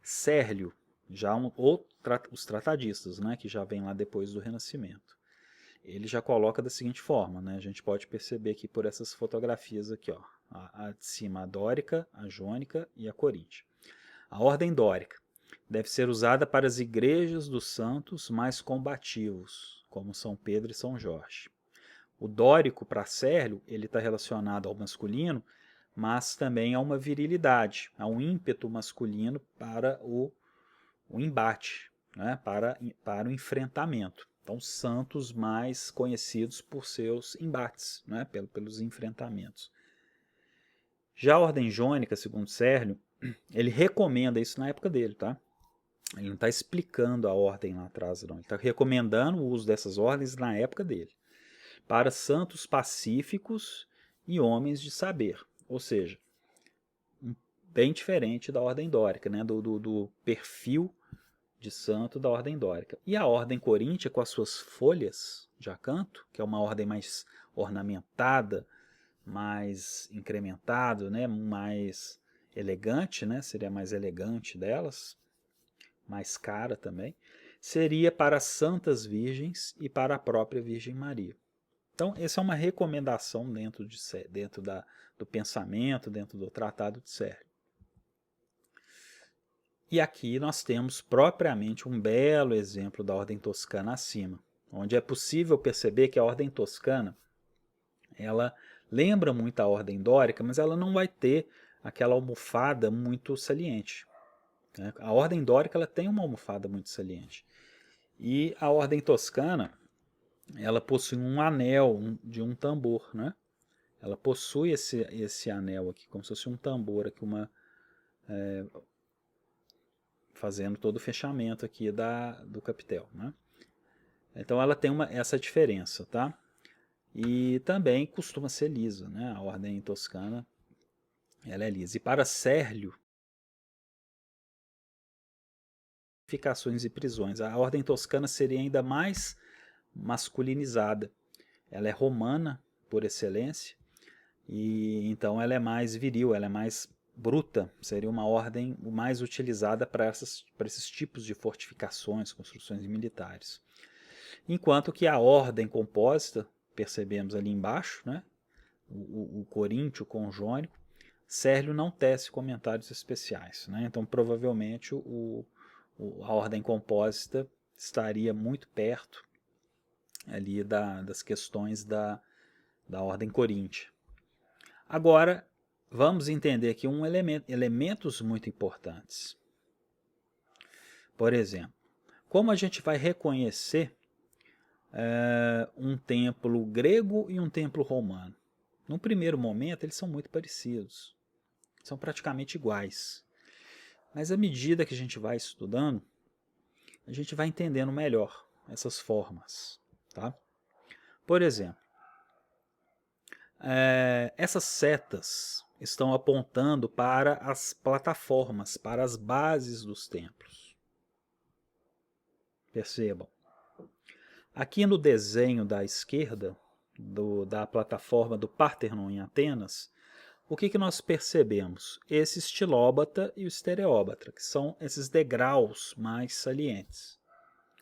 Cérlio, os tratadistas, né, que já vem lá depois do Renascimento. Ele já coloca da seguinte forma, né, a gente pode perceber aqui por essas fotografias aqui, ó, a de cima a dórica, a jônica e a coríntia. A ordem dórica deve ser usada para as igrejas dos santos mais combativos, como São Pedro e São Jorge. O dórico para Cérlio, ele está relacionado ao masculino, mas também a uma virilidade, a um ímpeto masculino para o embate, né, para o enfrentamento. Então, santos mais conhecidos por seus embates, né, pelos enfrentamentos. Já a ordem jônica, segundo Cérlio, ele recomenda isso na época dele, tá? Ele não está explicando a ordem lá atrás, não. Ele está recomendando o uso dessas ordens na época dele, para santos pacíficos e homens de saber. Ou seja, bem diferente da ordem dórica, né? do perfil de santo da ordem dórica. E a ordem coríntia, com as suas folhas de acanto, que é uma ordem mais ornamentada, mais incrementado, né? Mais elegante, né? Seria mais elegante delas, mais cara também, seria para as santas virgens e para a própria Virgem Maria. Então, essa é uma recomendação dentro do pensamento, dentro do Tratado de Cérlio. E aqui nós temos propriamente um belo exemplo da ordem toscana acima, onde é possível perceber que a ordem toscana, ela lembra muito a ordem dórica, mas ela não vai ter aquela almofada muito saliente. A ordem dórica ela tem uma almofada muito saliente. E a ordem toscana, ela possui um anel de um tambor, né? Ela possui esse anel aqui, como se fosse um tambor aqui, fazendo todo o fechamento aqui do capitel, né? Então ela tem essa diferença, tá? E também costuma ser lisa, né? A ordem toscana, ela é lisa. E para Cérlio, ficações e prisões, a ordem toscana seria ainda mais masculinizada. Ela é romana por excelência, e então ela é mais viril, ela é mais bruta, seria uma ordem mais utilizada para esses tipos de fortificações, construções militares. Enquanto que a ordem compósita, percebemos ali embaixo, né, o coríntio com o jônico, Cérlio não tece comentários especiais, né, então provavelmente a ordem compósita estaria muito perto ali das questões da ordem coríntia. Agora, vamos entender aqui elementos muito importantes. Por exemplo, como a gente vai reconhecer um templo grego e um templo romano? No primeiro momento, eles são muito parecidos. São praticamente iguais. Mas à medida que a gente vai estudando, a gente vai entendendo melhor essas formas. Tá? Por exemplo, essas setas estão apontando para as plataformas, para as bases dos templos. Percebam. Aqui no desenho da esquerda, da plataforma do Parthenon em Atenas, o que nós percebemos? Esse estilóbata e o estereóbata, que são esses degraus mais salientes,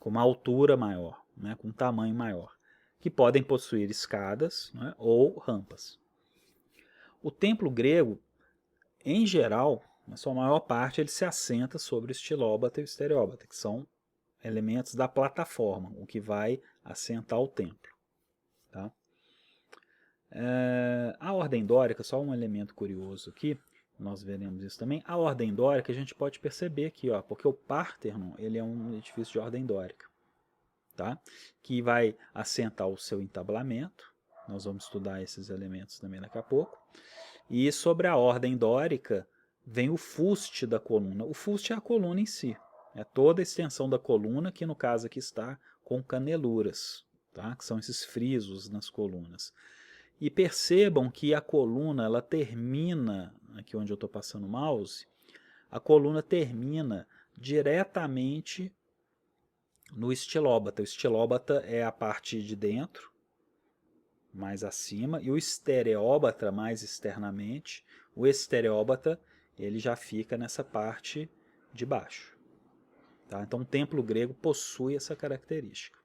com uma altura maior, né, com um tamanho maior, que podem possuir escadas, né, ou rampas. O templo grego, em geral, na sua maior parte, ele se assenta sobre o estilóbata e o estereóbata, que são elementos da plataforma, o que vai assentar o templo. Tá? A ordem dórica, só um elemento curioso aqui, nós veremos isso também. A ordem dórica a gente pode perceber aqui, ó, porque o Parthenon ele é um edifício de ordem dórica, tá? Que vai assentar o seu entablamento. Nós vamos estudar esses elementos também daqui a pouco. E sobre a ordem dórica vem o fuste da coluna. O fuste é a coluna em si. É toda a extensão da coluna, que no caso aqui está com caneluras, tá? Que são esses frisos nas colunas. E percebam que a coluna ela termina, aqui onde eu estou passando o mouse, a coluna termina diretamente no estilóbata. O estilóbata é a parte de dentro, mais acima, e o estereóbata mais externamente. O estereóbata ele já fica nessa parte de baixo. Tá? Então o templo grego possui essa característica.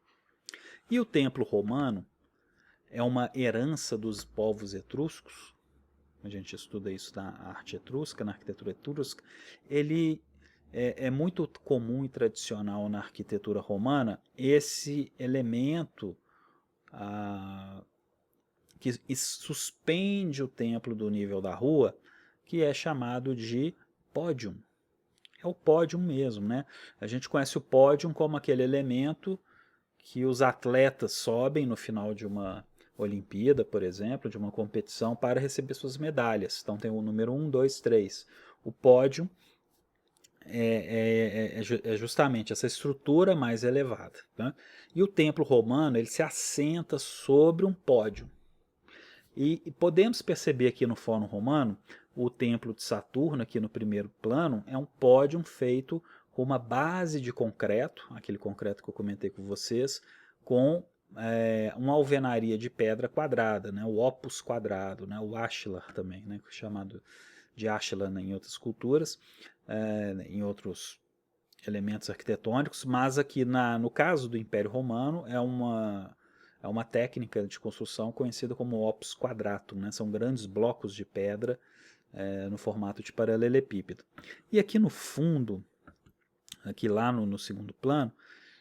E o templo romano é uma herança dos povos etruscos. A gente estuda isso na arte etrusca, na arquitetura etrusca. Ele é muito comum e tradicional na arquitetura romana esse elemento que suspende o templo do nível da rua, que é chamado de pódium. É o pódium mesmo, né? A gente conhece o pódium como aquele elemento que os atletas sobem no final de uma Olimpíada, por exemplo, de uma competição, para receber suas medalhas. Então tem o número 1, 2, 3. O pódio é justamente essa estrutura mais elevada. Né? E o templo romano ele se assenta sobre um pódio. E podemos perceber aqui no Fórum Romano, o templo de Saturno, aqui no primeiro plano, é um pódio feito com uma base de concreto, aquele concreto que eu comentei com vocês, com uma alvenaria de pedra quadrada, né, o opus quadrado, né, o ashlar também, né, chamado de ashlar em outras culturas, em outros elementos arquitetônicos, mas aqui no caso do Império Romano é uma técnica de construção conhecida como opus quadratum, né? São grandes blocos de pedra no formato de paralelepípedo. E aqui no fundo, aqui lá no segundo plano,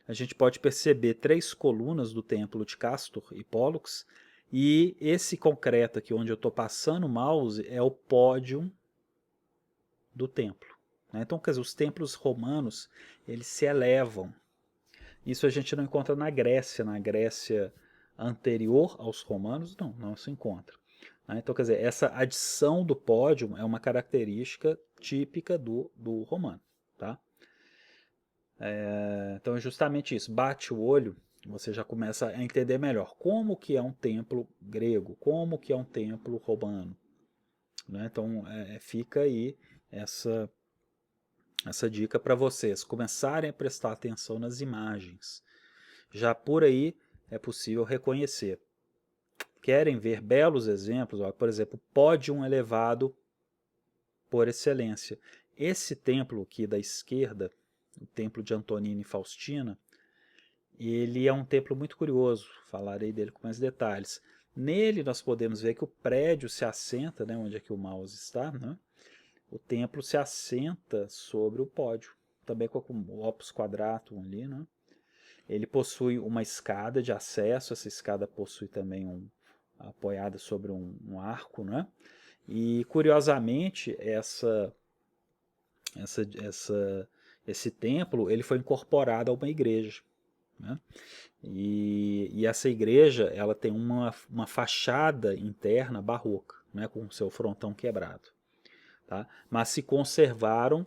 a gente pode perceber 3 colunas do templo de Castor e Pólux, e esse concreto aqui onde eu estou passando o mouse é o pódium do templo. Né? Então, quer dizer, os templos romanos eles se elevam. Isso a gente não encontra na Grécia anterior aos romanos, não se encontra. Então, quer dizer, essa adição do pódio é uma característica típica do romano. Tá? Então é justamente isso, bate o olho, você já começa a entender melhor como que é um templo grego, como que é um templo romano. Né? Então fica aí essa dica para vocês começarem a prestar atenção nas imagens. Já por aí é possível reconhecer. Querem ver belos exemplos? Ó, por exemplo, pódium elevado por excelência. Esse templo aqui da esquerda, o templo de Antonina e Faustina, ele é um templo muito curioso, falarei dele com mais detalhes. Nele nós podemos ver que o prédio se assenta, né, onde é que o mouse está, né? O templo se assenta sobre o pódio, também com o opus quadratum ali, né? Ele possui uma escada de acesso, essa escada possui também apoiada sobre um arco, né? E curiosamente esse templo ele foi incorporado a uma igreja, né? E essa igreja ela tem uma fachada interna barroca, né? Com o seu frontão quebrado. Tá? Mas se conservaram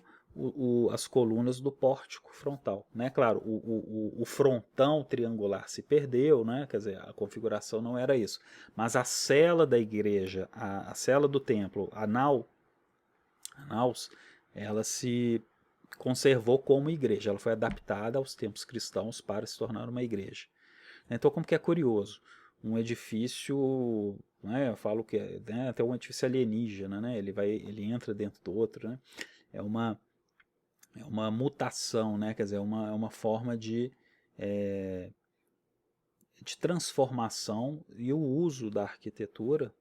as colunas do pórtico frontal. Né? Claro, o frontão triangular se perdeu, né? Quer dizer, a configuração não era isso. Mas a cela da igreja, a cela do templo, a naus, ela se conservou como igreja. Ela foi adaptada aos tempos cristãos para se tornar uma igreja. Então, como que é curioso, um edifício, né, eu falo que né, até um edifício alienígena, né, ele entra dentro do outro, né, é uma mutação, né, quer dizer, é uma forma de transformação e o uso da arquitetura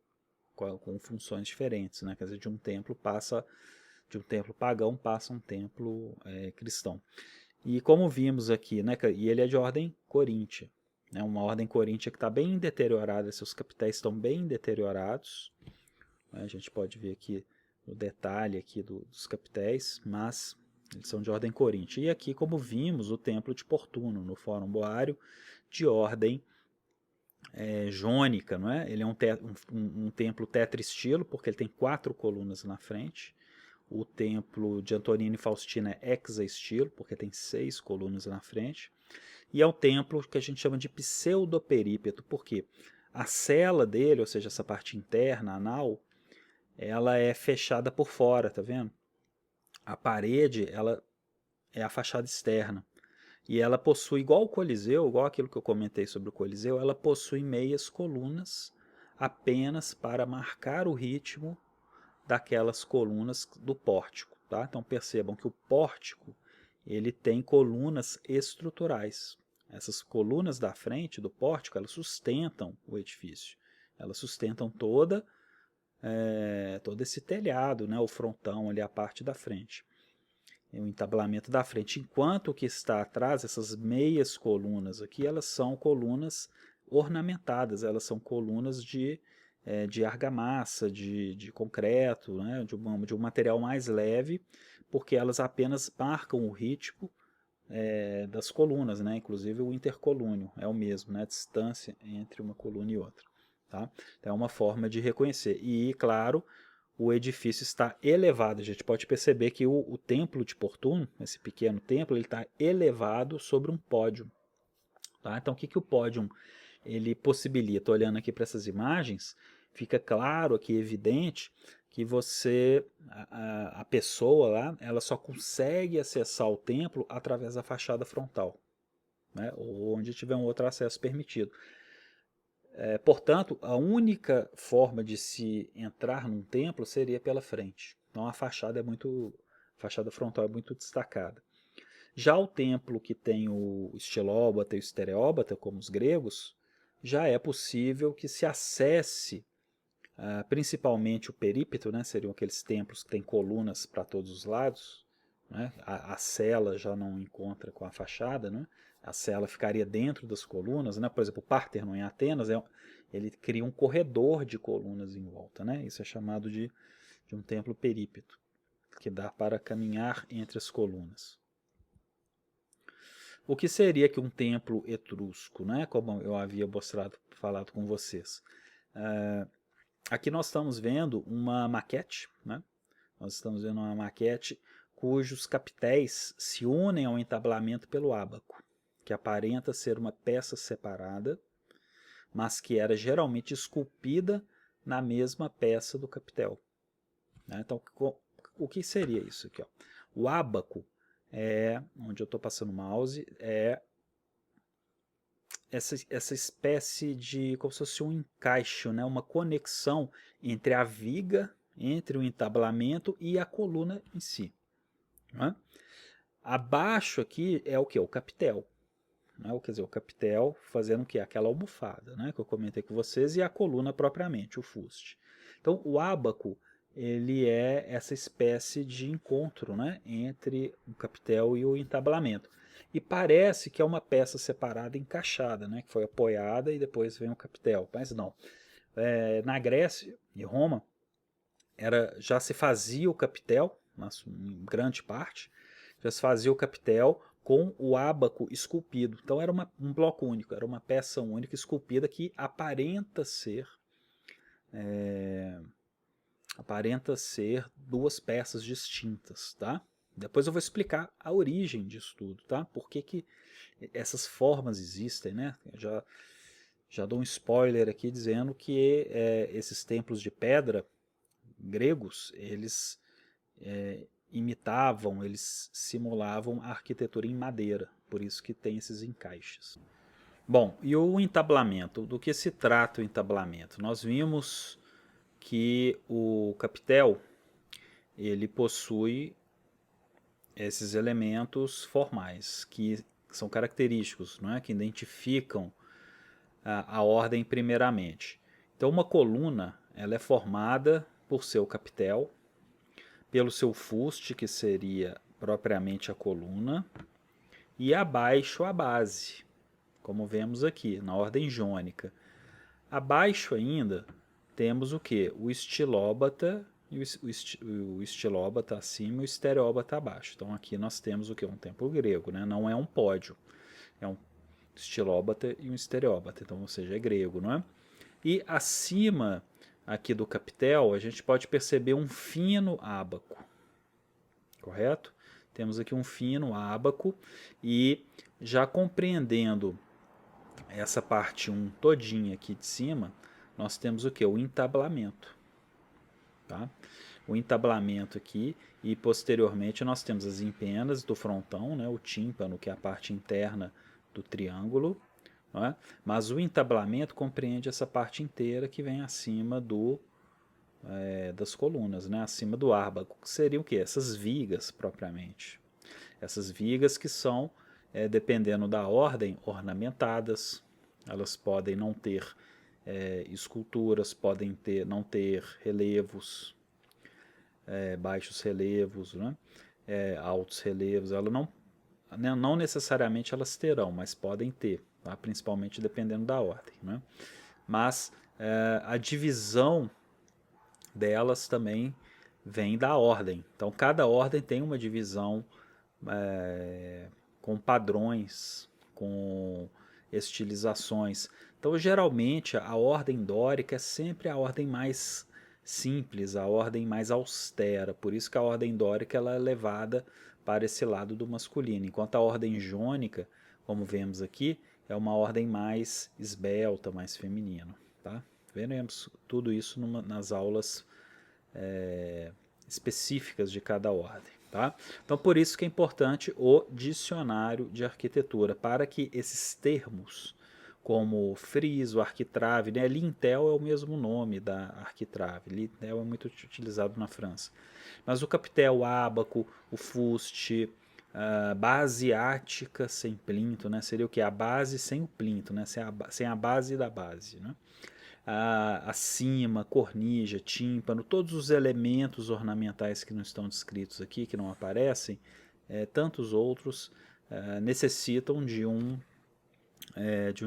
com funções diferentes, né, quer dizer, de um templo pagão passa um templo cristão. E como vimos aqui, né, e ele é de ordem coríntia, né, uma ordem coríntia que está bem deteriorada, seus capitéis estão bem deteriorados, né, a gente pode ver aqui o detalhe aqui dos capitéis, mas eles são de ordem coríntia. E aqui, como vimos, o templo de Portuno, no Fórum Boário, de ordem jônica, não é? Ele é um templo tetraestilo, porque ele tem 4 colunas na frente. O templo de Antonina e Faustina é hexaestilo, porque tem 6 colunas na frente. E é o templo que a gente chama de pseudoperípeto, porque a cela dele, ou seja, essa parte interna, a nau, ela é fechada por fora, tá vendo? A parede, ela é a fachada externa. E ela possui, igual o Coliseu, igual aquilo que eu comentei sobre o Coliseu, ela possui meias colunas apenas para marcar o ritmo daquelas colunas do pórtico. Tá? Então percebam que o pórtico ele tem colunas estruturais. Essas colunas da frente do pórtico, elas sustentam o edifício. Elas sustentam todo esse telhado, né, o frontão ali, a parte da frente. O entablamento da frente. Enquanto o que está atrás, essas meias colunas aqui, elas são colunas ornamentadas, elas são colunas de argamassa, de concreto, né, de um material mais leve, porque elas apenas marcam o ritmo das colunas, né? Inclusive o intercolúneo é o mesmo, né? A distância entre uma coluna e outra. Tá? Então é uma forma de reconhecer. E, claro, o edifício está elevado. A gente pode perceber que o templo de Portum, esse pequeno templo, ele está elevado sobre um pódio. Tá? Então o que o pódio ele possibilita? Olhando aqui para essas imagens, fica claro aqui, evidente, que a pessoa lá, ela só consegue acessar o templo através da fachada frontal, né? Ou onde tiver um outro acesso permitido. Portanto, a única forma de se entrar num templo seria pela frente. Então a fachada frontal é muito destacada. Já o templo que tem o estilóbata e o estereóbata, como os gregos, já é possível que se acesse principalmente o perípetro, né, seriam aqueles templos que têm colunas para todos os lados, né, a cela já não encontra com a fachada, né, a cela ficaria dentro das colunas, né, por exemplo, o Párthenon em Atenas, ele cria um corredor de colunas em volta, né, isso é chamado de um templo perípetro, que dá para caminhar entre as colunas. O que seria que um templo etrusco, né, como eu havia falado com vocês? Aqui nós estamos vendo uma maquete, né? Nós estamos vendo uma maquete cujos capitéis se unem ao entablamento pelo ábaco, que aparenta ser uma peça separada, mas que era geralmente esculpida na mesma peça do capitel. Né? Então, o que seria isso aqui? Ó? O ábaco, onde eu estou passando o mouse, é essa espécie de, como se fosse um encaixe, né? Uma conexão entre a viga, entre o entablamento e a coluna em si. Né? Abaixo aqui é o que? O capitel. Né? Quer dizer, o capitel fazendo o que? Aquela almofada, né? Que eu comentei com vocês, e a coluna propriamente, o fuste. Então, o ábaco, ele é essa espécie de encontro, né? Entre o capitel e o entablamento. E parece que é uma peça separada, encaixada, né? Que foi apoiada e depois vem o capitel. Mas não. Na Grécia e Roma, já se fazia o capitel, em grande parte, já se fazia o capitel com o ábaco esculpido. Então era um bloco único, era uma peça única esculpida que aparenta ser duas peças distintas, tá? Depois eu vou explicar a origem disso tudo, tá? Por que essas formas existem, né? Já dou um spoiler aqui dizendo que esses templos de pedra gregos, eles imitavam, eles simulavam a arquitetura em madeira, por isso que tem esses encaixes. Bom, e o entablamento? Do que se trata o entablamento? Nós vimos que o capitel ele possui esses elementos formais que são característicos, não é? Que identificam a ordem primeiramente. Então uma coluna ela é formada por seu capitel, pelo seu fuste, que seria propriamente a coluna, e abaixo a base, como vemos aqui, na ordem jônica. Abaixo ainda temos o que? O estilóbata, o estilóbata acima e o estereóbata abaixo. Então aqui nós temos o que? Um templo grego, né? Não é um pódio, é um estilóbata e um estereóbata, então, ou seja, é grego, não é? E acima aqui do capitel a gente pode perceber um fino ábaco, correto? Temos aqui um fino ábaco e já compreendendo essa parte 1 todinha aqui de cima, nós temos o que? O entablamento. Tá? O entablamento aqui e posteriormente nós temos as empenas do frontão, né? O tímpano, que é a parte interna do triângulo, não é? Mas o entablamento compreende essa parte inteira que vem acima do das colunas, né, acima do ábaco, que seriam o quê? Essas vigas propriamente. Essas vigas que são, dependendo da ordem, ornamentadas, elas podem não ter esculturas, podem não ter relevos, baixos relevos, né, altos relevos, ela não necessariamente elas terão, mas podem ter, tá? Principalmente dependendo da ordem, né? Mas a divisão delas também vem da ordem. Então, cada ordem tem uma divisão com padrões, com estilizações. Então, geralmente, a ordem dórica é sempre a ordem mais simples, a ordem mais austera. Por isso que a ordem dórica ela é levada para esse lado do masculino, enquanto a ordem jônica, como vemos aqui, é uma ordem mais esbelta, mais feminina. Tá? Veremos tudo isso nas aulas específicas de cada ordem. Tá? Então, por isso que é importante o dicionário de arquitetura, para que esses termos, como friso, arquitrave, né? Lintel é o mesmo nome da arquitrave, lintel é muito utilizado na França. Mas o capitel, o ábaco, o fuste, a base ática sem plinto, né? Seria o que? A base sem o plinto, né? Sem a base da base, né? A cima, cornija, tímpano, todos os elementos ornamentais que não estão descritos aqui, que não aparecem, tantos outros necessitam de um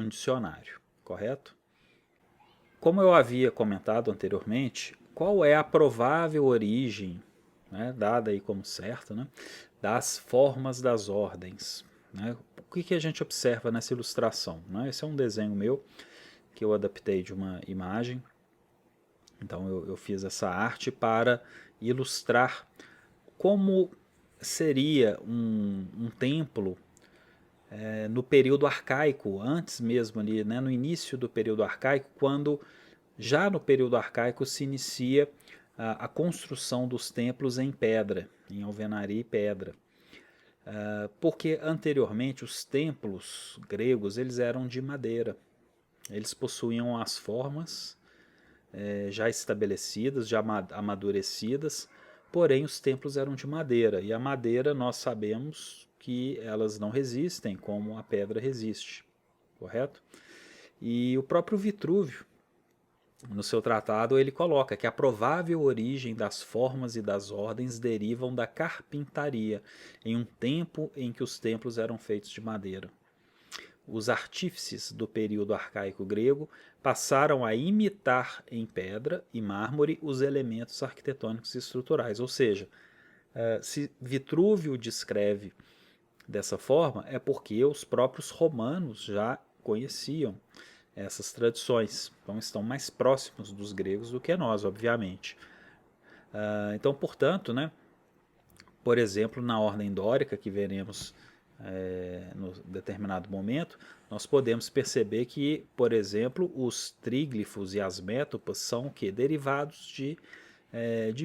dicionário, correto? Como eu havia comentado anteriormente, qual é a provável origem, né, dada aí como certa, né, das formas das ordens? Né? O que a gente observa nessa ilustração? Né? Esse é um desenho meu que eu adaptei de uma imagem. Então eu fiz essa arte para ilustrar como seria um templo no período arcaico, antes mesmo ali, né, no início do período arcaico, quando já no período arcaico se inicia a construção dos templos em pedra, em alvenaria e pedra. Porque anteriormente os templos gregos eles eram de madeira. Eles possuíam as formas já estabelecidas, já amadurecidas, porém os templos eram de madeira, e a madeira nós sabemos que elas não resistem como a pedra resiste, correto? E o próprio Vitrúvio, no seu tratado, ele coloca que a provável origem das formas e das ordens derivam da carpintaria, em um tempo em que os templos eram feitos de madeira. Os artífices do período arcaico grego passaram a imitar em pedra e mármore os elementos arquitetônicos e estruturais. Ou seja, se Vitrúvio descreve dessa forma, é porque os próprios romanos já conheciam essas tradições. Então estão mais próximos dos gregos do que nós, obviamente. Então, portanto, né, por exemplo, na ordem dórica que veremos no determinado momento, nós podemos perceber que, por exemplo, os tríglifos e as métopas são o quê? Derivados de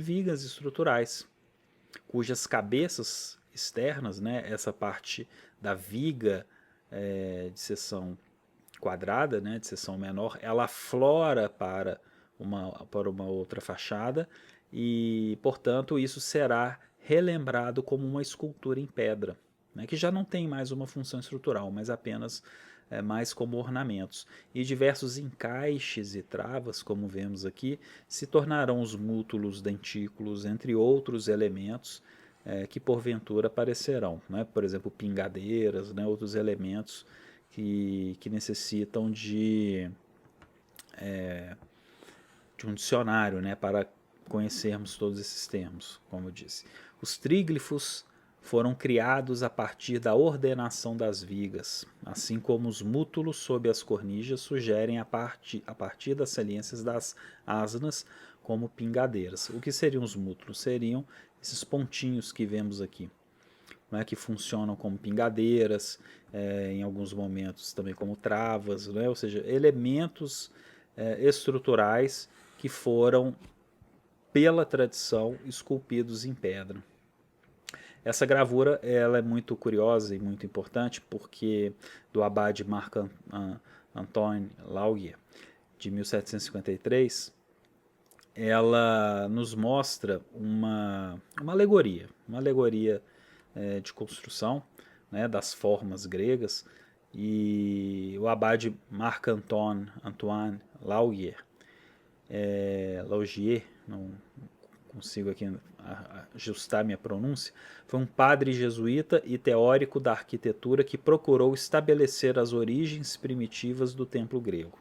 vigas estruturais, cujas cabeças externas, né, essa parte da viga de seção quadrada, né, de seção menor, ela aflora para uma outra fachada e, portanto, isso será relembrado como uma escultura em pedra, né, que já não tem mais uma função estrutural, mas apenas mais como ornamentos. E diversos encaixes e travas, como vemos aqui, se tornarão os mútulos, dentículos, entre outros elementos que porventura aparecerão, né? Por exemplo, pingadeiras, né? Outros elementos que necessitam de um dicionário, né? Para conhecermos todos esses termos, como eu disse. Os tríglifos foram criados a partir da ordenação das vigas, assim como os mútulos sob as cornijas sugerem a partir das saliências das asnas como pingadeiras. O que seriam os mútulos? Seriam esses pontinhos que vemos aqui, né, que funcionam como pingadeiras, em alguns momentos também como travas, né, ou seja, elementos estruturais que foram, pela tradição, esculpidos em pedra. Essa gravura ela é muito curiosa e muito importante porque do abade Marc-Antoine Laugier, de 1753, ela nos mostra uma alegoria de construção, né, das formas gregas, e o abade Marc-Antoine Laugier, não consigo aqui ajustar minha pronúncia, foi um padre jesuíta e teórico da arquitetura que procurou estabelecer as origens primitivas do templo grego.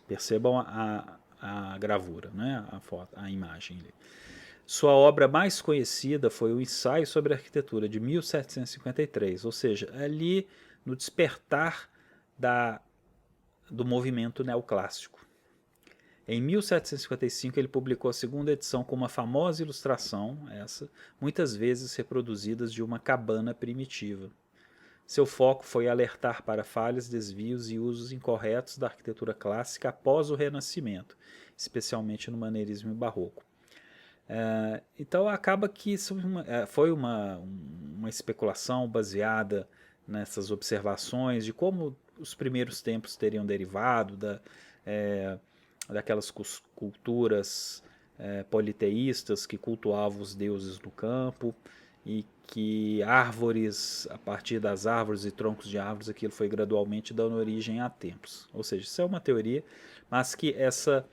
Percebam a gravura, né? A imagem ali. Sua obra mais conhecida foi o Ensaio sobre a Arquitetura, de 1753, ou seja, ali no despertar do movimento neoclássico. Em 1755 ele publicou a segunda edição com uma famosa ilustração, muitas vezes reproduzidas, de uma cabana primitiva. Seu foco foi alertar para falhas, desvios e usos incorretos da arquitetura clássica após o Renascimento, especialmente no maneirismo e barroco. Então acaba que isso foi uma especulação baseada nessas observações de como os primeiros templos teriam derivado daquelas culturas politeístas que cultuavam os deuses do campo, e que árvores, a partir das árvores e troncos de árvores, aquilo foi gradualmente dando origem a templos. Ou seja, isso é uma teoria, mas que essa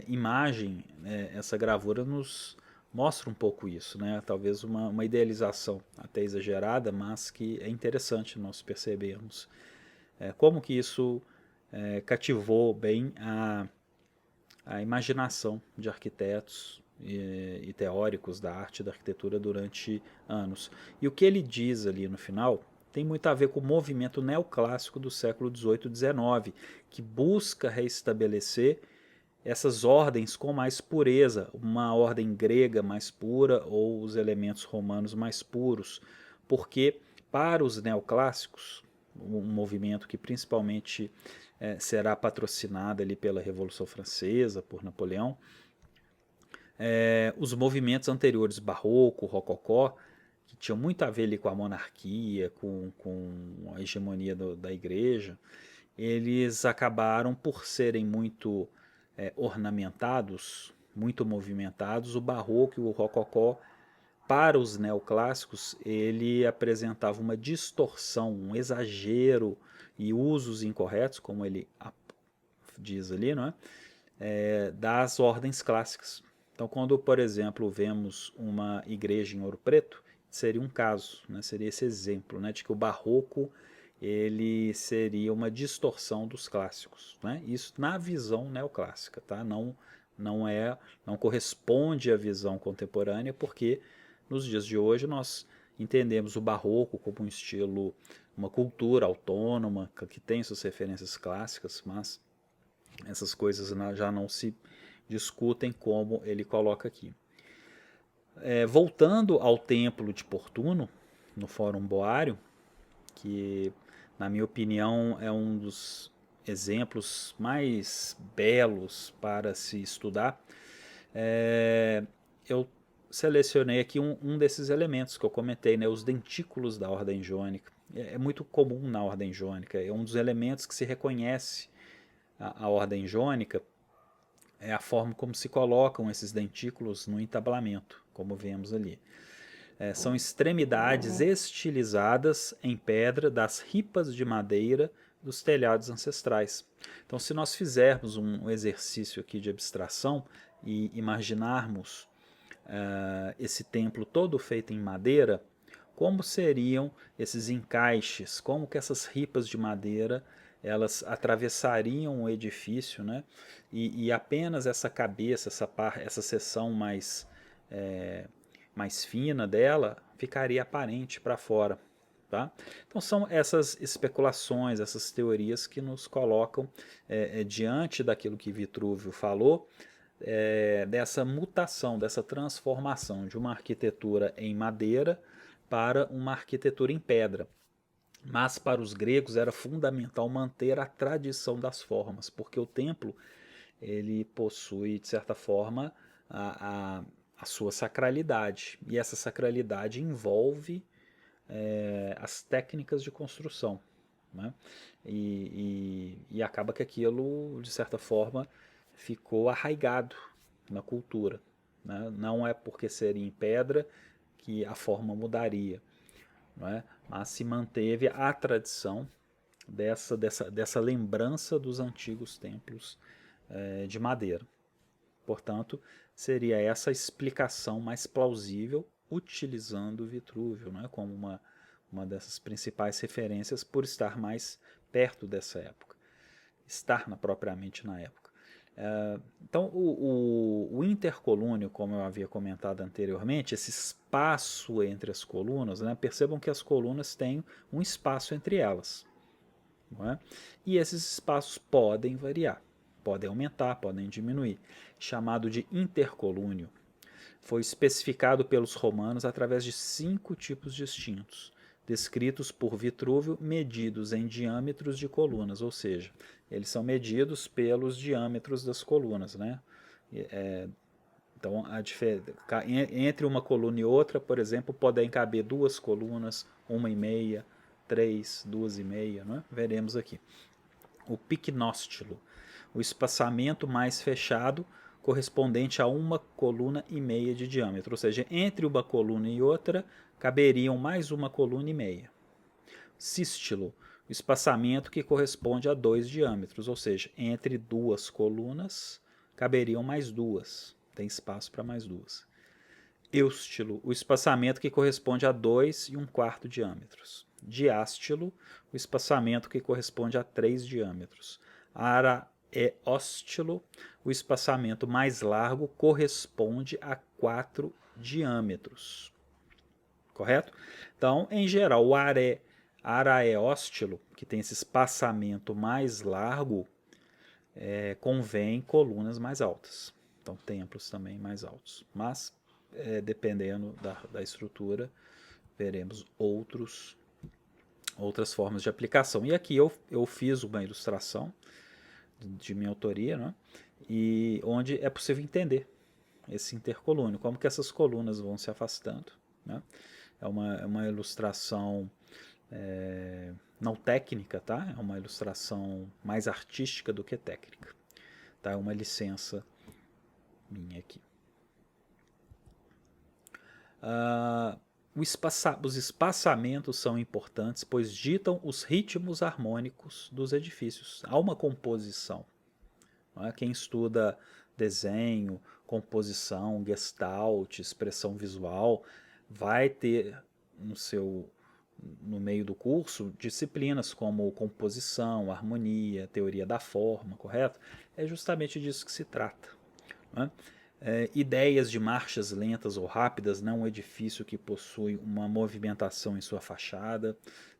imagem, essa gravura nos mostra um pouco isso, né? Talvez uma idealização até exagerada, mas que é interessante nós percebermos como que isso cativou bem a imaginação de arquitetos e teóricos da arte e da arquitetura durante anos. E o que ele diz ali no final tem muito a ver com o movimento neoclássico do século XVIII e XIX, que busca reestabelecer essas ordens com mais pureza, uma ordem grega mais pura ou os elementos romanos mais puros, porque para os neoclássicos, um movimento que principalmente será patrocinado ali pela Revolução Francesa, por Napoleão, os movimentos anteriores, barroco, rococó, que tinham muito a ver ali com a monarquia, com a hegemonia da igreja, eles acabaram por serem muito ornamentados, muito movimentados. O barroco e o rococó, para os neoclássicos, ele apresentava uma distorção, um exagero e usos incorretos, como ele diz ali, não é? Das ordens clássicas. Então, quando, por exemplo, vemos uma igreja em ouro preto, seria um caso, né? Seria esse exemplo, né? De que o barroco ele seria uma distorção dos clássicos, né? Isso na visão neoclássica, tá? Não corresponde à visão contemporânea, porque nos dias de hoje nós entendemos o barroco como um estilo, uma cultura autônoma que tem suas referências clássicas, mas essas coisas já não se discutem como ele coloca aqui. Voltando ao templo de Portuno, no Fórum Boário, que na minha opinião é um dos exemplos mais belos para se estudar, eu selecionei aqui um desses elementos que eu comentei, né, os dentículos da ordem jônica. É muito comum na ordem jônica, é um dos elementos que se reconhece a ordem jônica, é a forma como se colocam esses dentículos no entablamento, como vemos ali. São extremidades estilizadas em pedra das ripas de madeira dos telhados ancestrais. Então, se nós fizermos um exercício aqui de abstração e imaginarmos esse templo todo feito em madeira, como seriam esses encaixes, como que essas ripas de madeira elas atravessariam o edifício, né? E apenas essa cabeça, essa seção mais fina dela ficaria aparente para fora. Tá? Então são essas especulações, essas teorias que nos colocam diante daquilo que Vitrúvio falou, dessa mutação, dessa transformação de uma arquitetura em madeira para uma arquitetura em pedra. Mas para os gregos era fundamental manter a tradição das formas, porque o templo ele possui, de certa forma, a sua sacralidade. E essa sacralidade envolve as técnicas de construção. Né? E acaba que aquilo, de certa forma, ficou arraigado na cultura, né? Não é porque seria em pedra que a forma mudaria, não é? Mas se manteve a tradição dessa lembrança dos antigos templos de madeira. Portanto, seria essa a explicação mais plausível utilizando o Vitrúvio, né, como uma dessas principais referências por estar mais perto dessa época, estar propriamente na época. Então, o intercolúnio, como eu havia comentado anteriormente, esse espaço entre as colunas, né, percebam que as colunas têm um espaço entre elas. Não é? E esses espaços podem variar, podem aumentar, podem diminuir, chamado de intercolúnio. Foi especificado pelos romanos através de 5 tipos distintos, descritos por Vitrúvio, medidos em diâmetros de colunas, ou seja, eles são medidos pelos diâmetros das colunas, né? Então, entre uma coluna e outra, por exemplo, podem caber 2 colunas, 1,5, 3, 2,5, né? Veremos aqui. O picnóstilo, o espaçamento mais fechado correspondente a 1,5 coluna de diâmetro, ou seja, entre uma coluna e outra caberiam mais 1,5 coluna. Sístilo, o espaçamento que corresponde a 2 diâmetros, ou seja, entre 2 colunas caberiam mais 2, tem espaço para mais 2. Eustilo, o espaçamento que corresponde a 2,25 diâmetros. Diástilo, o espaçamento que corresponde a 3 diâmetros. Araeóstilo, o espaçamento mais largo corresponde a 4 diâmetros. Correto? Então, em geral, o araeóstilo, que tem esse espaçamento mais largo, convém colunas mais altas. Então, templos também mais altos. Mas, dependendo da estrutura, veremos outras formas de aplicação. E aqui eu fiz uma ilustração de minha autoria, né? E onde é possível entender esse intercolúnio, como que essas colunas vão se afastando, né? É uma ilustração não técnica, tá? É uma ilustração mais artística do que técnica. Tá? É uma licença minha aqui. Os espaçamentos são importantes, pois ditam os ritmos harmônicos dos edifícios. Há uma composição. Não é? Quem estuda desenho, composição, gestalt, expressão visual, vai ter no meio do curso disciplinas como composição, harmonia, teoria da forma, correto? É justamente disso que se trata. Não é? Ideias de marchas lentas ou rápidas, né? Um edifício que possui uma movimentação em sua fachada,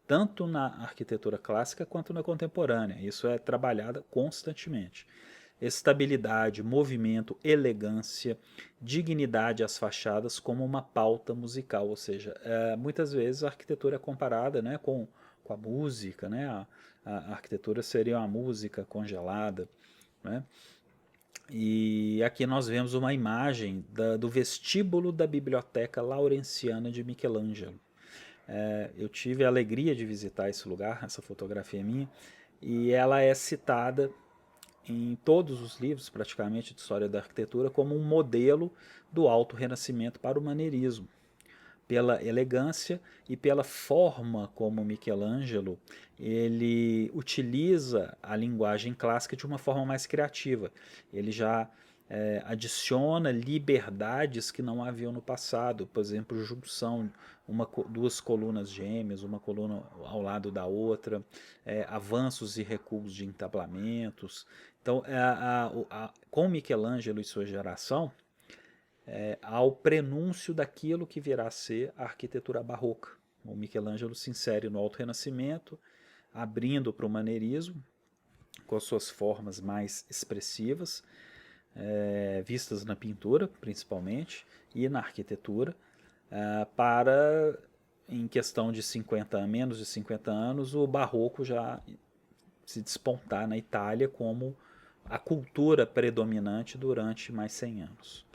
tanto na arquitetura clássica quanto na contemporânea. Isso é trabalhado constantemente. Estabilidade, movimento, elegância, dignidade às fachadas como uma pauta musical, ou seja, muitas vezes a arquitetura é comparada, né, com a música, né? A arquitetura seria uma música congelada, né? E aqui nós vemos uma imagem do vestíbulo da Biblioteca Laurenciana de Michelangelo. Eu tive a alegria de visitar esse lugar, essa fotografia é minha, e ela é citada em todos os livros, praticamente, de história da arquitetura, como um modelo do Alto Renascimento para o maneirismo, pela elegância e pela forma como Michelangelo ele utiliza a linguagem clássica de uma forma mais criativa. Ele já adiciona liberdades que não haviam no passado, por exemplo, junção, duas colunas gêmeas, uma coluna ao lado da outra, avanços e recuos de entablamentos. Então, com Michelangelo e sua geração, ao prenúncio daquilo que virá a ser a arquitetura barroca. O Michelangelo se insere no Alto Renascimento, abrindo para o maneirismo, com suas formas mais expressivas, vistas na pintura, principalmente, e na arquitetura, para, em questão de menos de 50 anos, o barroco já se despontar na Itália como a cultura predominante durante mais 100 anos.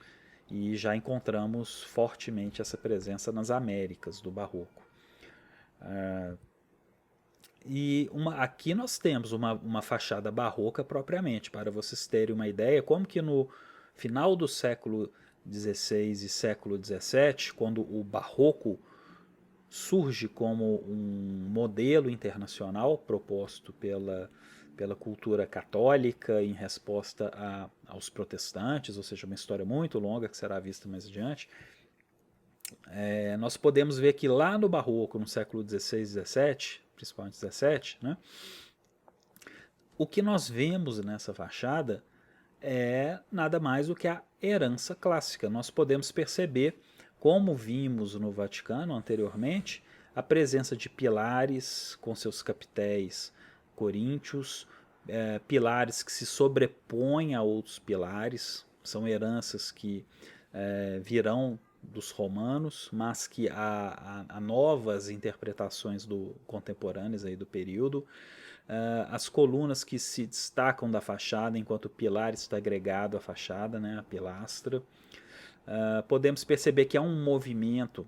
E já encontramos fortemente essa presença nas Américas do Barroco. aqui nós temos uma fachada barroca propriamente, para vocês terem uma ideia, como que no final do século XVI e século XVII, quando o barroco surge como um modelo internacional proposto pela cultura católica em resposta aos protestantes, ou seja, uma história muito longa que será vista mais adiante. Nós podemos ver que lá no barroco, no século XVI e XVII, principalmente XVII, né, o que nós vemos nessa fachada é nada mais do que a herança clássica. Nós podemos perceber, como vimos no Vaticano anteriormente, a presença de pilares com seus capitéis coríntios, pilares que se sobrepõem a outros pilares, são heranças que virão dos romanos, mas que há novas interpretações contemporâneas aí do período. As colunas que se destacam da fachada, enquanto o pilar está agregado à fachada, né, a pilastra. Podemos perceber que há um movimento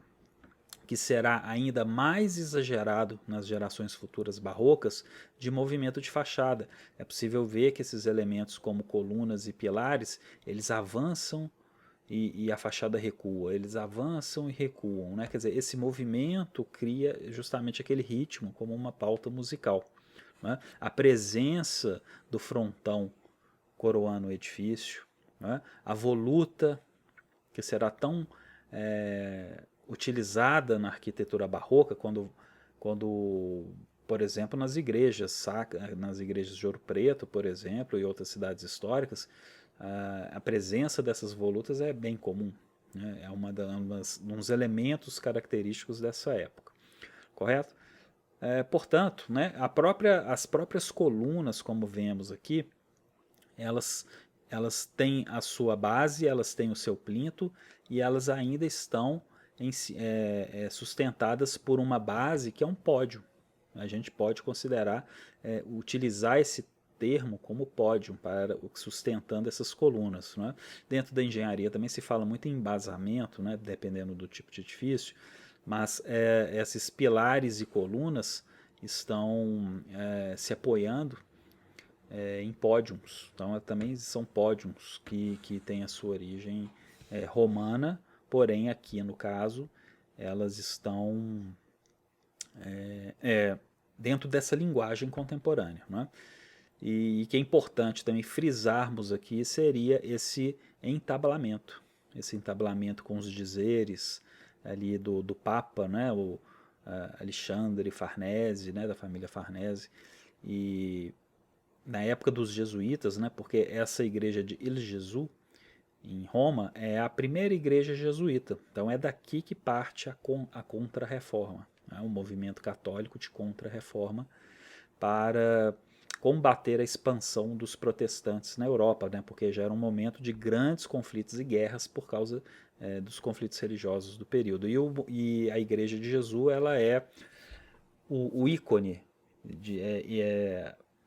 que será ainda mais exagerado nas gerações futuras barrocas, de movimento de fachada. É possível ver que esses elementos como colunas e pilares, eles avançam e a fachada recua, eles avançam e recuam, né? Quer dizer, esse movimento cria justamente aquele ritmo como uma pauta musical, né? A presença do frontão coroando o edifício, né? A voluta, que será tão utilizada na arquitetura barroca, quando, por exemplo, nas igrejas, nas igrejas de Ouro Preto, por exemplo, e outras cidades históricas, a presença dessas volutas é bem comum, né? É um dos elementos característicos dessa época, correto? Portanto, né, as próprias colunas, como vemos aqui, elas têm a sua base, elas têm o seu plinto e elas ainda estão sustentadas por uma base que é um pódio. A gente pode considerar, utilizar esse termo como pódio para sustentando essas colunas, né? Dentro da engenharia também se fala muito em embasamento, né, dependendo do tipo de edifício, mas esses pilares e colunas estão se apoiando em pódiums. Então também são pódiums que têm a sua origem romana, porém aqui no caso elas estão dentro dessa linguagem contemporânea, né? E que é importante também frisarmos aqui seria esse entablamento com os dizeres ali do Papa, né, o Alexandre Farnese, né, da família Farnese, e na época dos jesuítas, né, porque essa igreja de Il Gesù, em Roma, é a primeira igreja jesuíta. Então é daqui que parte a contra-reforma, né, o movimento católico de contra-reforma para combater a expansão dos protestantes na Europa, né, porque já era um momento de grandes conflitos e guerras por causa dos conflitos religiosos do período. E a Igreja de Jesus ela é o ícone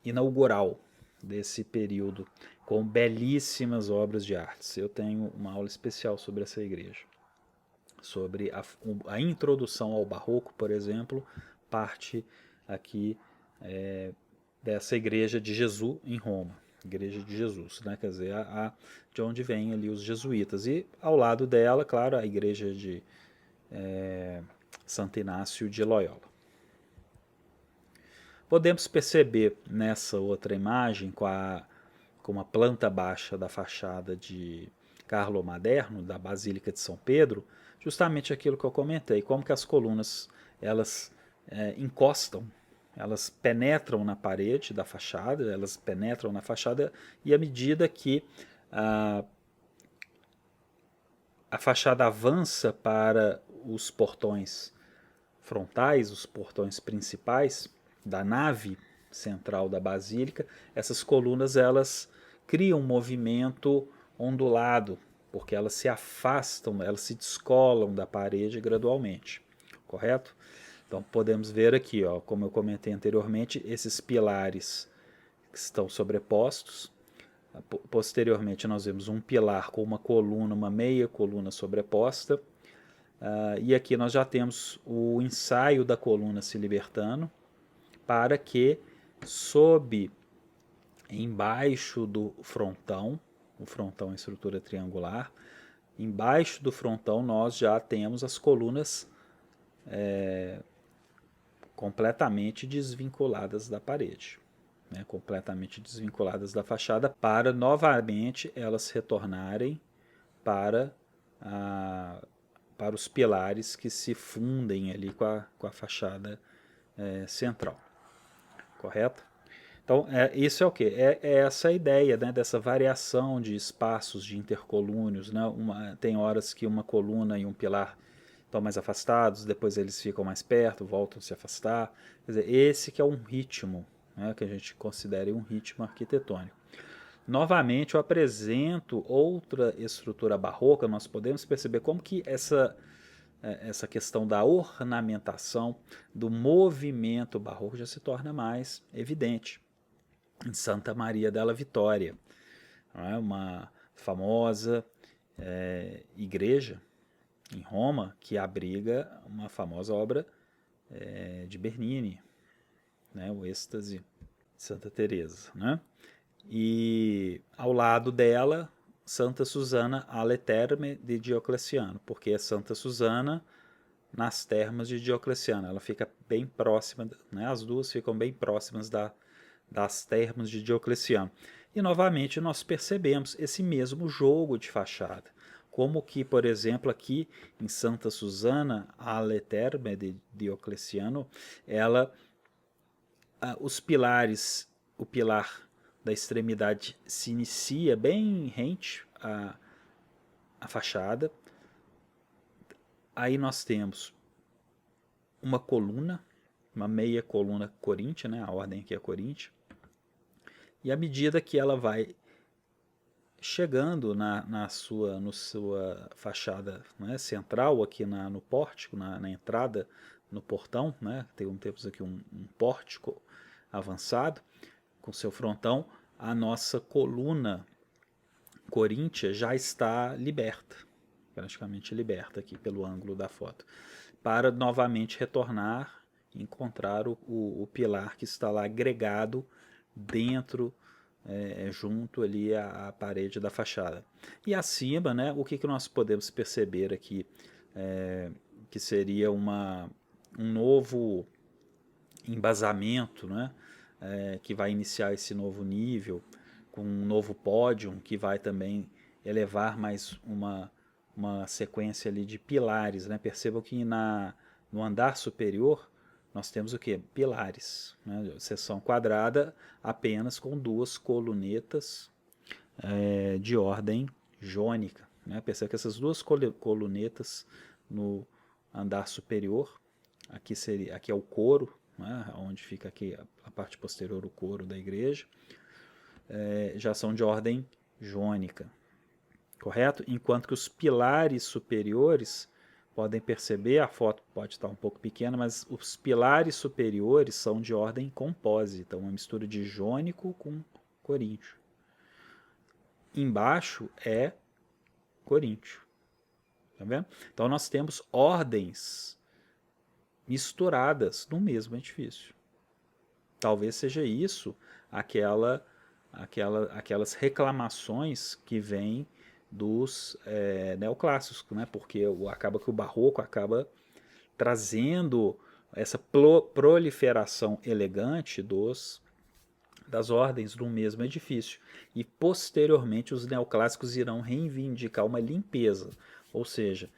inaugural desse período, com belíssimas obras de artes. Eu tenho uma aula especial sobre essa igreja. Sobre a introdução ao barroco, por exemplo, parte aqui dessa igreja de Jesus em Roma, igreja de Jesus, né? Quer dizer, de onde vêm ali os jesuítas. E ao lado dela, claro, a igreja de Santo Inácio de Loyola. Podemos perceber nessa outra imagem, com a planta baixa da fachada de Carlo Maderno, da Basílica de São Pedro, justamente aquilo que eu comentei, como que as colunas elas encostam, elas penetram na parede da fachada, elas penetram na fachada, e à medida que a fachada avança para os portões frontais, os portões principais da nave central da basílica, essas colunas elas criam um movimento ondulado, porque elas se afastam, elas se descolam da parede gradualmente, correto? Então podemos ver aqui, ó, como eu comentei anteriormente, esses pilares que estão sobrepostos. Posteriormente nós vemos um pilar com uma coluna, uma meia coluna sobreposta. E aqui nós já temos o ensaio da coluna se libertando para que embaixo do frontão, o frontão é estrutura triangular, embaixo do frontão nós já temos as colunas completamente desvinculadas da parede, né, completamente desvinculadas da fachada, para novamente elas retornarem para, para os pilares que se fundem ali com a fachada central, correto? Então, isso é o quê? É essa ideia, né, dessa variação de espaços de intercolúnios. Né? Tem horas que uma coluna e um pilar estão mais afastados, depois eles ficam mais perto, voltam a se afastar. Quer dizer, esse que é um ritmo, né, que a gente considera um ritmo arquitetônico. Novamente, eu apresento outra estrutura barroca, nós podemos perceber como que essa questão da ornamentação, do movimento barroco já se torna mais evidente em Santa Maria della Vitória, uma famosa igreja em Roma que abriga uma famosa obra de Bernini, né, o Êxtase de Santa Teresa, né? E ao lado dela, Santa Susana alle Terme de Diocleciano, porque é Santa Susana nas termas de Diocleciano. Ela fica bem próxima, né, as duas ficam bem próximas das termas de Diocleciano. E novamente nós percebemos esse mesmo jogo de fachada. Como que, por exemplo, aqui em Santa Susana alle Terme de Diocleciano, os pilares, o pilar da extremidade se inicia bem rente à fachada. Aí nós temos uma coluna, uma meia coluna coríntia, né? A ordem aqui é coríntia. E à medida que ela vai chegando na sua fachada, né, central, aqui no pórtico, na entrada, no portão, né, temos aqui um pórtico avançado, com seu frontão, a nossa coluna coríntia já está liberta, praticamente liberta aqui pelo ângulo da foto, para novamente retornar e encontrar o pilar que está lá agregado dentro, junto ali à parede da fachada. E acima, né, o que nós podemos perceber aqui, que seria um novo embasamento, né, que vai iniciar esse novo nível, com um novo pódio, que vai também elevar mais uma sequência ali de pilares. Né? Percebam que no andar superior nós temos o que? Pilares. Né? Seção quadrada apenas com duas colunetas de ordem jônica. Né? Perceba que essas duas colunetas no andar superior, aqui é o coro, né? Onde fica aqui a parte posterior, o coro da igreja, já são de ordem jônica, correto? Enquanto que os pilares superiores, podem perceber, a foto pode estar um pouco pequena, mas os pilares superiores são de ordem compósita, uma mistura de jônico com coríntio. Embaixo é coríntio, tá vendo? Então nós temos ordens misturadas no mesmo edifício. Talvez seja isso aquelas reclamações que vêm dos neoclássicos, né? Porque acaba que o barroco acaba trazendo essa proliferação elegante das ordens no mesmo edifício. E posteriormente os neoclássicos irão reivindicar uma limpeza, ou seja,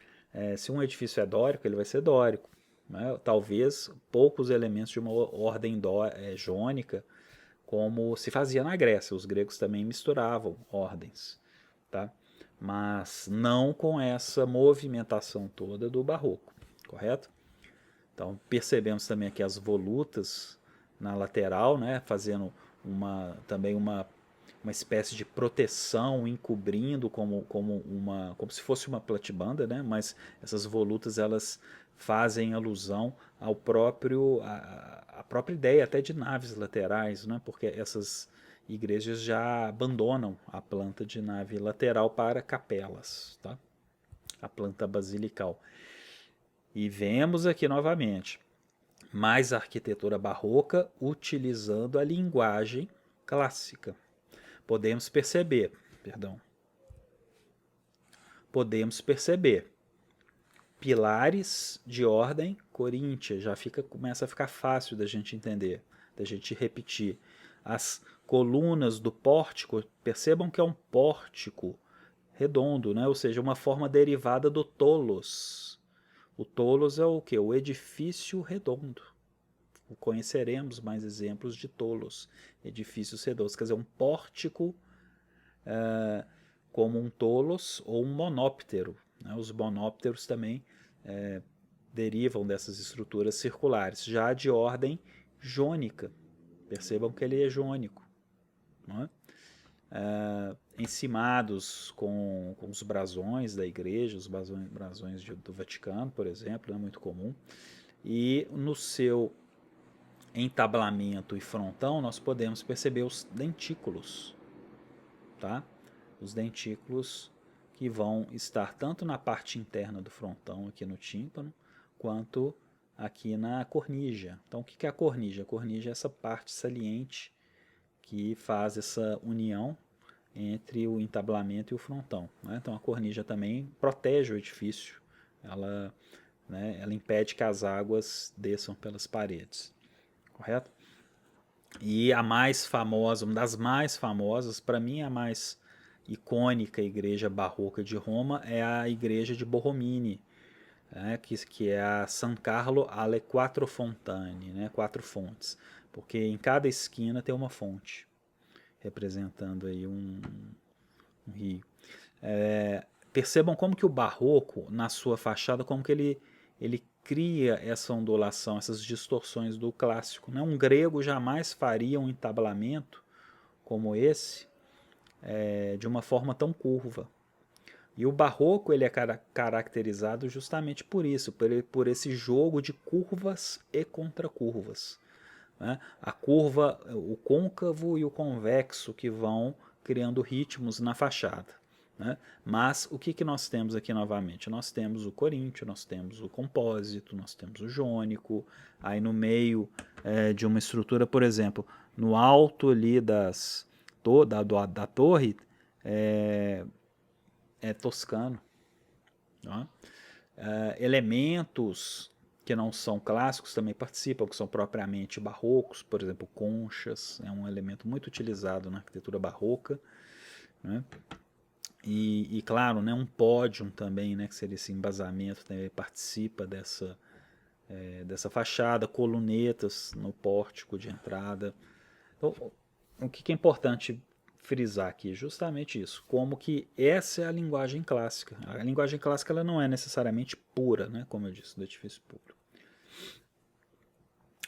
se um edifício é dórico, ele vai ser dórico. Né? Talvez poucos elementos de uma ordem jônica, como se fazia na Grécia. Os gregos também misturavam ordens, tá? Mas não com essa movimentação toda do barroco, correto? Então percebemos também aqui as volutas na lateral, né, fazendo também uma espécie de proteção, encobrindo como se fosse uma platibanda, né, mas essas volutas elas fazem alusão à própria ideia até de naves laterais, né, porque essas igrejas já abandonam a planta de nave lateral para capelas, tá? A planta basilical. E vemos aqui novamente mais a arquitetura barroca utilizando a linguagem clássica. Podemos perceber pilares de ordem coríntia, começa a ficar fácil da gente entender, da gente repetir. As colunas do pórtico, percebam que é um pórtico redondo, né? Ou seja, uma forma derivada do tolos. O tolos é o que? O edifício redondo. Conheceremos mais exemplos de tolos, edifícios redondos, quer dizer, um pórtico como um tolos ou um monóptero. Né? Os monópteros também derivam dessas estruturas circulares, já de ordem jônica. Percebam que ele é jônico. Não é? Encimados com os brasões da igreja, os brasões do Vaticano, por exemplo, é muito comum. E no seu entablamento e frontão, nós podemos perceber os dentículos, tá? Os dentículos que vão estar tanto na parte interna do frontão, aqui no tímpano, quanto aqui na cornija. Então, o que é a cornija? A cornija é essa parte saliente que faz essa união entre o entablamento e o frontão. Né? Então, a cornija também protege o edifício. Ela impede que as águas desçam pelas paredes. Correto? E a mais famosa, uma das mais famosas, para mim a mais icônica igreja barroca de Roma é a igreja de Borromini, né, que é a San Carlo alle Quattro Fontane, né, 4 fontes, porque em cada esquina tem uma fonte, representando aí um rio. Percebam como que o barroco, na sua fachada, como que ele cria essa ondulação, essas distorções do clássico. Né? Um grego jamais faria um entablamento como esse de uma forma tão curva. E o barroco ele é caracterizado justamente por isso, por esse jogo de curvas e contracurvas. Né? A curva, o côncavo e o convexo que vão criando ritmos na fachada. Né? Mas o que nós temos aqui novamente? Nós temos o coríntio, nós temos o compósito, nós temos o jônico, aí no meio de uma estrutura, por exemplo, no alto ali da torre é toscano. Tá? Elementos que não são clássicos também participam, que são propriamente barrocos, por exemplo, conchas, é um elemento muito utilizado na arquitetura barroca, né? E claro, né, um pódium também, né, que seria esse embasamento, também participa dessa fachada, colunetas no pórtico de entrada. Então, o que é importante frisar aqui? Justamente isso, como que essa é a linguagem clássica. A linguagem clássica ela não é necessariamente pura, né, como eu disse, do edifício público.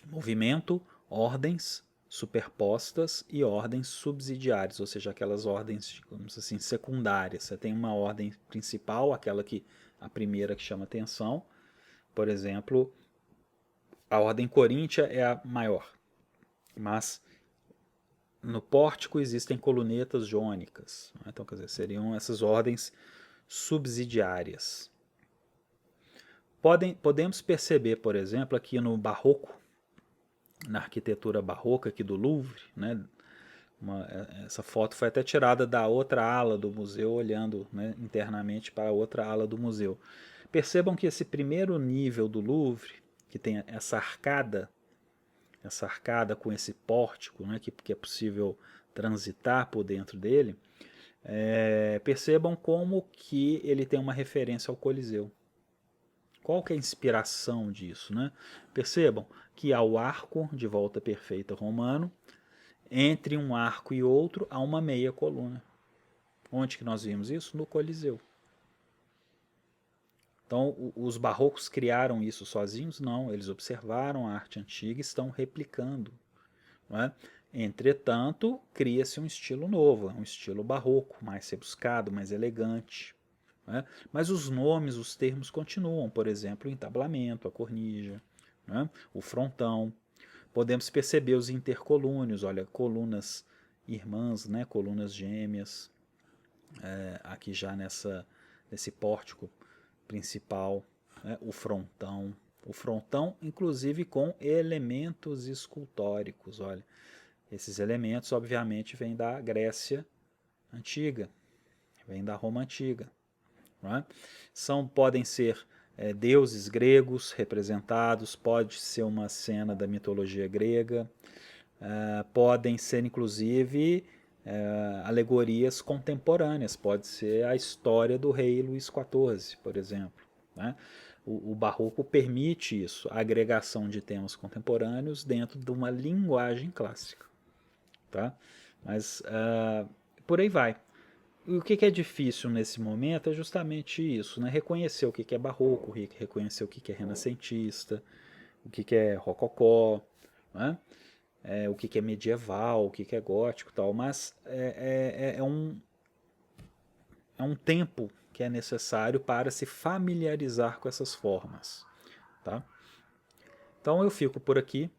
Movimento, ordens superpostas e ordens subsidiárias, ou seja, aquelas ordens, digamos assim, secundárias. Você tem uma ordem principal, a primeira que chama atenção. Por exemplo, a ordem coríntia é a maior, mas no pórtico existem colunetas jônicas. Então, quer dizer, seriam essas ordens subsidiárias. Podemos perceber, por exemplo, aqui no barroco, na arquitetura barroca aqui do Louvre, né? Essa foto foi até tirada da outra ala do museu, olhando, né, internamente para a outra ala do museu. Percebam que esse primeiro nível do Louvre, que tem essa arcada com esse pórtico, né, que é possível transitar por dentro dele, percebam como que ele tem uma referência ao Coliseu. Qual que é a inspiração disso? Né? Percebam que há o arco de volta perfeita romano, entre um arco e outro há uma meia coluna. Onde que nós vimos isso? No Coliseu. Então, os barrocos criaram isso sozinhos? Não, eles observaram a arte antiga e estão replicando. Não é? Entretanto, cria-se um estilo novo, um estilo barroco, mais rebuscado, mais elegante. Né? Mas os nomes, os termos continuam, por exemplo, o entablamento, a cornija, né? O frontão. Podemos perceber os intercolúnios, olha, colunas irmãs, né? Colunas gêmeas, aqui já nesse pórtico principal, né? O frontão. O frontão, inclusive com elementos escultóricos, olha. Esses elementos, obviamente, vêm da Grécia Antiga, vêm da Roma Antiga. Não é? Podem ser deuses gregos representados, pode ser uma cena da mitologia grega, podem ser, inclusive, alegorias contemporâneas, pode ser a história do rei Luís XIV, por exemplo. Né? O barroco permite isso, a agregação de temas contemporâneos dentro de uma linguagem clássica. Tá? Mas por aí vai. E o que é difícil nesse momento é justamente isso, né? Reconhecer o que é barroco, reconhecer o que é renascentista, o que é rococó, né? O que é medieval, o que é gótico e tal, mas é um tempo que é necessário para se familiarizar com essas formas. Tá? Então eu fico por aqui.